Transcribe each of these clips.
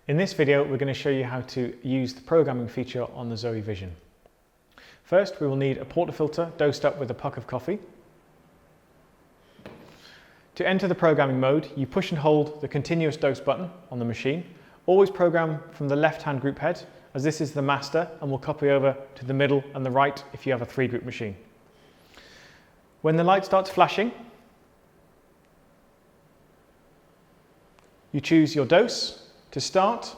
In this video, we're going to show you how to use the programming feature on the Zoe Vision. First, we will need a portafilter dosed up with a puck of coffee. To enter the programming mode, you push and hold the continuous dose button on the machine. Always program from the left-hand group head, as this is the master and will copy over to the middle and the right if you have a 3-group machine. When the light starts flashing, you choose your dose to start,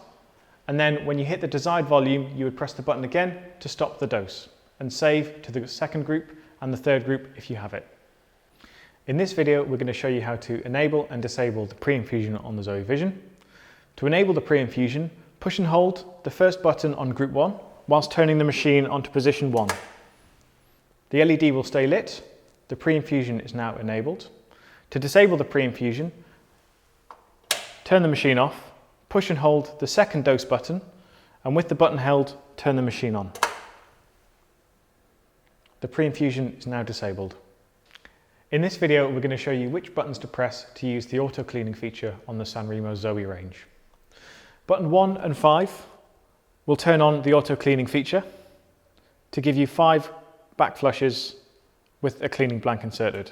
and then when you hit the desired volume, you would press the button again to stop the dose and save to the 2nd group and the 3rd group if you have it. In this video, we're going to show you how to enable and disable the pre-infusion on the Zoe Vision. To enable the pre-infusion, push and hold the first button on group 1 whilst turning the machine onto position 1. The LED will stay lit. The pre-infusion is now enabled. To disable the pre-infusion, turn the machine off, push and hold the 2nd dose button, and with the button held, turn the machine on. The pre-infusion is now disabled. In this video, we're going to show you which buttons to press to use the auto-cleaning feature on the Sanremo Zoe range. Button 1 and 5 will turn on the auto-cleaning feature to give you 5 back flushes with a cleaning blank inserted.